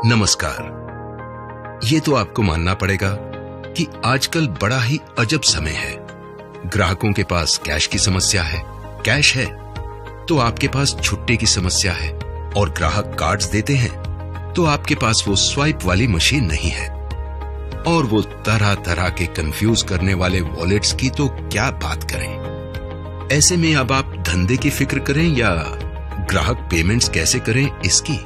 नमस्कार। ये तो आपको मानना पड़ेगा कि आजकल बड़ा ही अजब समय है। ग्राहकों के पास कैश की समस्या है, कैश है तो आपके पास छुट्टे की समस्या है, और ग्राहक कार्ड्स देते हैं तो आपके पास वो स्वाइप वाली मशीन नहीं है, और वो तरह तरह के कंफ्यूज करने वाले वॉलेट्स की तो क्या बात करें। ऐसे में अब आप धंधे की फिक्र करें या ग्राहक पेमेंट्स कैसे करें इसकी?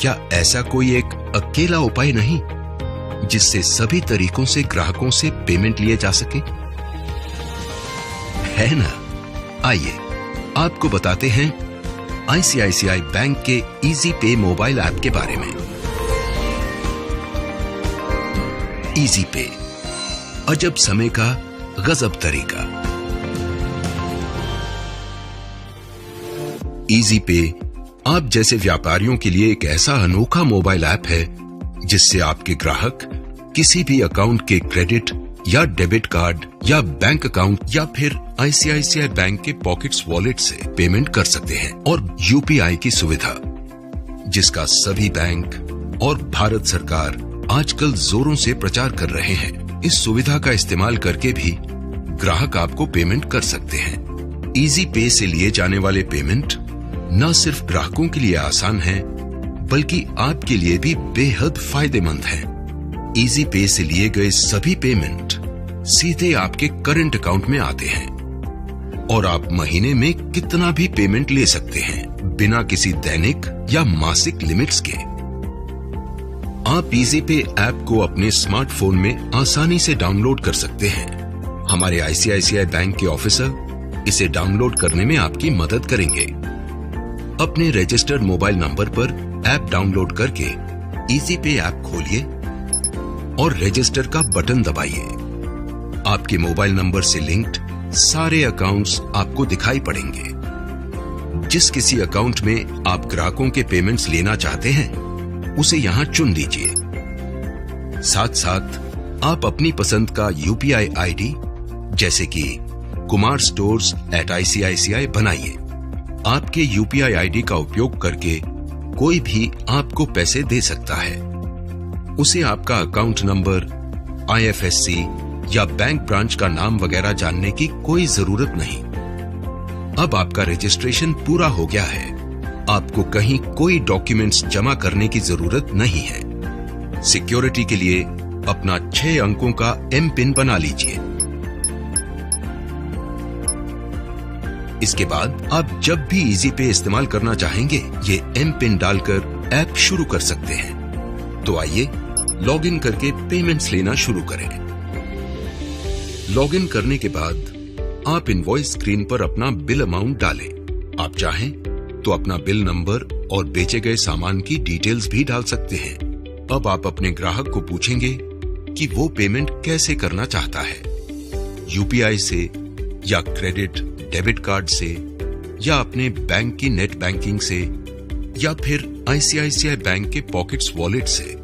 क्या ऐसा कोई एक अकेला उपाय नहीं जिससे सभी तरीकों से ग्राहकों से पेमेंट लिए जा सके? है ना? आइए आपको बताते हैं आईसीआईसीआई बैंक के इजी पे मोबाइल ऐप के बारे में। इजी पे, अजब समय का गजब तरीका। इजी पे आप जैसे व्यापारियों के लिए एक ऐसा अनोखा मोबाइल ऐप है जिससे आपके ग्राहक किसी भी अकाउंट के क्रेडिट या डेबिट कार्ड या बैंक अकाउंट या फिर आईसीआईसीआई बैंक के पॉकेट्स वॉलेट से पेमेंट कर सकते हैं। और यूपीआई की सुविधा, जिसका सभी बैंक और भारत सरकार आजकल जोरों से प्रचार कर रहे हैं, इस सुविधा का इस्तेमाल करके भी ग्राहक आपको पेमेंट कर सकते हैं। इजी पे से लिए जाने वाले पेमेंट न सिर्फ ग्राहकों के लिए आसान है बल्कि आपके लिए भी बेहद फायदेमंद है। इजी पे से लिए गए सभी पेमेंट सीधे आपके करंट अकाउंट में आते हैं और आप महीने में कितना भी पेमेंट ले सकते हैं बिना किसी दैनिक या मासिक लिमिट्स के। आप इजी पे ऐप को अपने स्मार्टफोन में आसानी से डाउनलोड कर सकते हैं। हमारे आईसीआईसीआई बैंक के ऑफिसर इसे डाउनलोड करने में आपकी मदद करेंगे। अपने रजिस्टर्ड मोबाइल नंबर पर ऐप डाउनलोड करके इजी पे ऐप खोलिए और रजिस्टर का बटन दबाइए। आपके मोबाइल नंबर से लिंक्ड सारे अकाउंट्स आपको दिखाई पड़ेंगे। जिस किसी अकाउंट में आप ग्राहकों के पेमेंट्स लेना चाहते हैं उसे यहां चुन लीजिए। साथ साथ आप अपनी पसंद का यूपीआई आईडी जैसे कि kumarstores@icici बनाइए। आपके यूपीआई आईडी का उपयोग करके कोई भी आपको पैसे दे सकता है। उसे आपका अकाउंट नंबर, आईएफएससी या बैंक ब्रांच का नाम वगैरह जानने की कोई जरूरत नहीं। अब आपका रजिस्ट्रेशन पूरा हो गया है। आपको कहीं कोई डॉक्यूमेंट्स जमा करने की जरूरत नहीं है। सिक्योरिटी के लिए अपना 6 अंकों का एम पिन बना लीजिए। इसके बाद आप जब भी इजी पे इस्तेमाल करना चाहेंगे ये एम पिन डालकर ऐप शुरू कर सकते हैं। तो आइए लॉगिन करके पेमेंट्स लेना शुरू करें। लॉगिन करने के बाद आप इनवॉइस स्क्रीन पर अपना बिल अमाउंट डालें। आप चाहें तो अपना बिल नंबर और बेचे गए सामान की डिटेल्स भी डाल सकते हैं। अब आप अपने ग्राहक को पूछेंगे कि वो पेमेंट कैसे करना चाहता है, यूपीआई से या क्रेडिट डेबिट कार्ड से या अपने बैंक की नेट बैंकिंग से या फिर आईसीआईसीआई बैंक के पॉकेट्स वॉलेट से।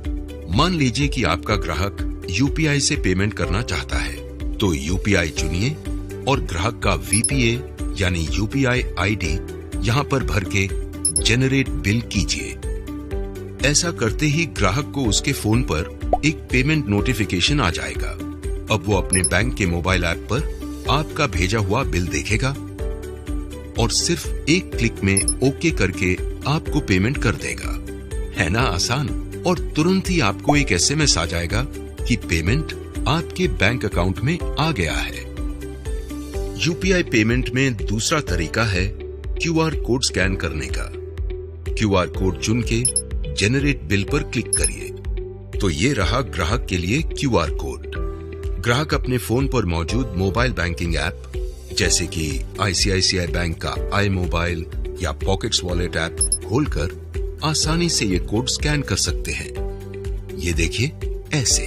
मान लीजिए कि आपका ग्राहक यूपीआई से पेमेंट करना चाहता है तो यूपीआई चुनिए और ग्राहक का वीपीए यानी यूपीआई आईडी यहां पर भर के जेनरेट बिल कीजिए। ऐसा करते ही ग्राहक को उसके फोन पर एक पेमेंट नोटिफिकेशन आ जाएगा। अब वो अपने बैंक के मोबाइल ऐप पर आपका भेजा हुआ बिल देखेगा और सिर्फ एक क्लिक में ओके करके आपको पेमेंट कर देगा। है ना आसान? और तुरंत ही आपको एक एसएमएस आ जाएगा कि पेमेंट आपके बैंक अकाउंट में आ गया है। यूपीआई पेमेंट में दूसरा तरीका है क्यूआर कोड स्कैन करने का। क्यूआर कोड चुन के जेनरेट बिल पर क्लिक करिए तो ये रहा ग्राहक के लिए क्यूआर कोड। ग्राहक अपने फोन पर मौजूद मोबाइल बैंकिंग ऐप जैसे कि आईसीआईसीआई बैंक का आई मोबाइल या पॉकेट्स वॉलेट ऐप खोलकर आसानी से ये कोड स्कैन कर सकते हैं। ये देखिए, ऐसे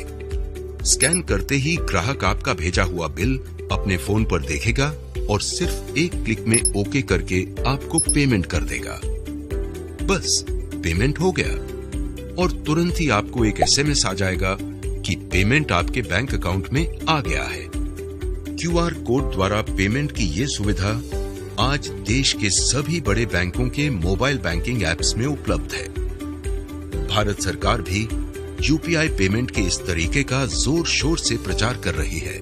स्कैन करते ही ग्राहक आपका भेजा हुआ बिल अपने फोन पर देखेगा और सिर्फ एक क्लिक में ओके करके आपको पेमेंट कर देगा। बस पेमेंट हो गया और तुरंत ही आपको एक एसएमएस आ जाएगा कि पेमेंट आपके बैंक अकाउंट में आ गया है। क्यूआर कोड द्वारा पेमेंट की ये सुविधा आज देश के सभी बड़े बैंकों के मोबाइल बैंकिंग ऐप्स में उपलब्ध है। भारत सरकार भी यूपीआई पेमेंट के इस तरीके का जोर शोर से प्रचार कर रही है।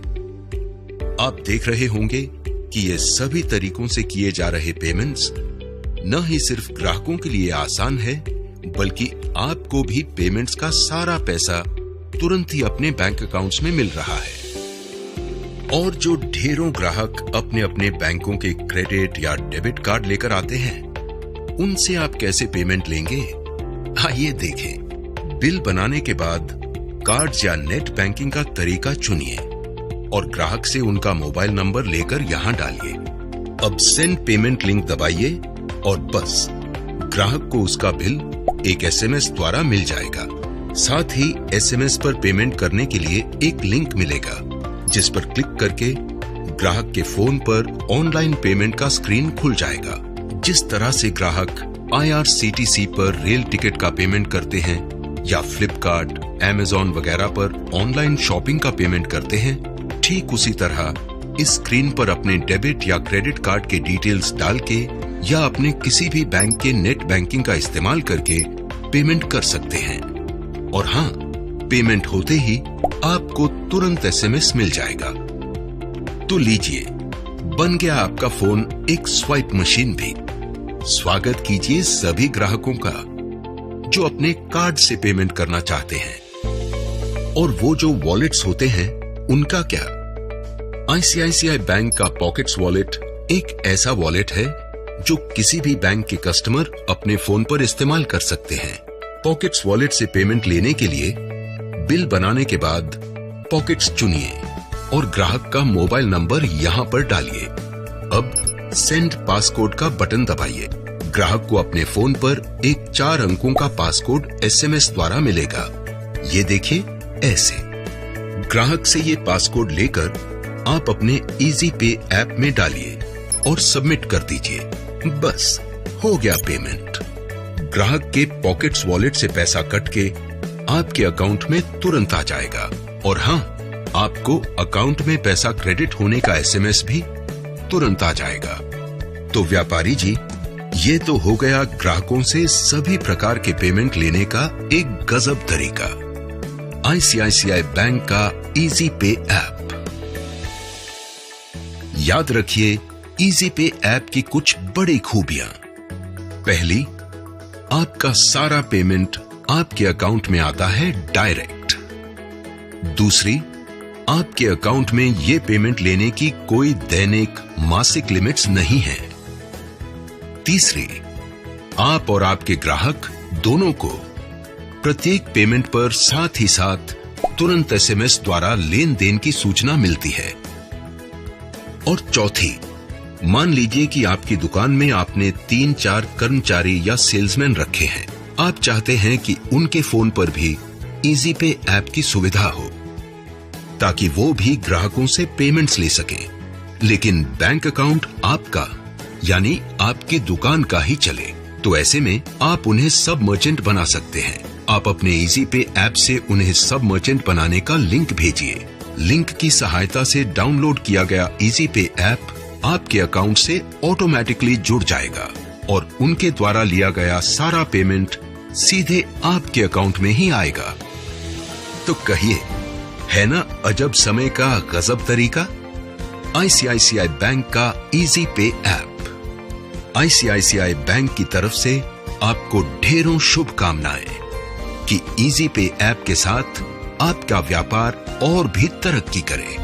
आप देख रहे होंगे कि ये सभी तरीकों से किए जा रहे पेमेंट्स न ही सिर्फ ग्राहकों के लिए आसान है, बल्कि आपको भी पेमेंट्स का सारा पैसा तुरंत ही अपने बैंक अकाउंट्स में मिल रहा है। और जो ढेरों ग्राहक अपने अपने बैंकों के क्रेडिट या डेबिट कार्ड लेकर आते हैं, उनसे आप कैसे पेमेंट लेंगे? आइए देखें। बिल बनाने के बाद कार्ड्स या नेट बैंकिंग का तरीका चुनिए और ग्राहक से उनका मोबाइल नंबर लेकर यहां डालिए। अब सेंड पेमेंट लिंक दबाइए और बस ग्राहक को उसका बिल एक एसएमएस द्वारा मिल जाएगा। साथ ही एसएमएस पर पेमेंट करने के लिए एक लिंक मिलेगा, जिस पर क्लिक करके ग्राहक के फोन पर ऑनलाइन पेमेंट का स्क्रीन खुल जाएगा। जिस तरह से ग्राहक IRCTC पर रेल टिकट का पेमेंट करते हैं या फ्लिपकार्ट, अमेज़न वगैरह पर ऑनलाइन शॉपिंग का पेमेंट करते हैं, ठीक उसी तरह इस स्क्रीन पर अपने डेबिट या क्रेडिट कार्ड के डिटेल्स डाल के या अपने किसी भी बैंक के नेट बैंकिंग का इस्तेमाल करके पेमेंट कर सकते हैं। और हाँ, पेमेंट होते ही आपको तुरंत एसएमएस मिल जाएगा। तो लीजिए, बन गया आपका फोन एक स्वाइप मशीन भी। स्वागत कीजिए सभी ग्राहकों का जो अपने कार्ड से पेमेंट करना चाहते हैं। और वो जो वॉलेट्स होते हैं, उनका क्या? ICICI बैंक का पॉकेट्स वॉलेट एक ऐसा वॉलेट है जो किसी भी बैंक के कस्टमर अपने फोन पर इस्तेमाल कर सकते हैं। पॉकेट्स वॉलेट से पेमेंट लेने के लिए बिल बनाने के बाद पॉकेट्स चुनिए और ग्राहक का मोबाइल नंबर यहां पर डालिए। अब सेंड पासकोड का बटन दबाइए। ग्राहक को अपने फोन पर एक 4 अंकों का पासकोड एसएमएस द्वारा मिलेगा। ये देखिए, ऐसे। ग्राहक से ये पासकोड लेकर आप अपने इजी पे ऐप में डालिए और सबमिट कर दीजिए। बस हो गया पेमेंट। ग्राहक के पॉकेट्स वॉलेट से पैसा कट के आपके अकाउंट में तुरंत आ जाएगा। और हाँ, आपको अकाउंट में पैसा क्रेडिट होने का एसएमएस भी तुरंत आ जाएगा। तो व्यापारी जी, ये तो हो गया ग्राहकों से सभी प्रकार के पेमेंट लेने का एक गजब तरीका। ICICI बैंक का इजी पे ऐप। याद रखिए, इजी पे ऐप की कुछ बड़ी खूबियां। पहली, आपका सारा पेमेंट आपके अकाउंट में आता है डायरेक्ट। दूसरी, आपके अकाउंट में ये पेमेंट लेने की कोई दैनिक मासिक लिमिट्स नहीं है। तीसरी, आप और आपके ग्राहक दोनों को प्रत्येक पेमेंट पर साथ ही साथ तुरंत एसएमएस द्वारा लेन देन की सूचना मिलती है। और चौथी, मान लीजिए कि आपकी दुकान में आपने 3-4 कर्मचारी या सेल्समैन रखे हैं। आप चाहते हैं कि उनके फोन पर भी इजी पे ऐप की सुविधा हो, ताकि वो भी ग्राहकों से पेमेंट्स ले सकें, लेकिन बैंक अकाउंट आपका यानी आपकी दुकान का ही चले। तो ऐसे में आप उन्हें सब मर्चेंट बना सकते हैं। आप अपने इजी पे ऐप से उन्हें सब मर्चेंट बनाने का लिंक भेजिए। लिंक की सहायता से डाउनलोड किया गया इजी पे ऐप आपके अकाउंट से ऑटोमेटिकली जुड़ जाएगा और उनके द्वारा लिया गया सारा पेमेंट सीधे आपके अकाउंट में ही आएगा। तो कहिए, है ना अजब समय का गजब तरीका? ICICI बैंक का इजी पे ऐप। ICICI बैंक की तरफ से आपको ढेरों शुभकामनाएं कि इजी पे ऐप के साथ आपका व्यापार और भी तरक्की करे।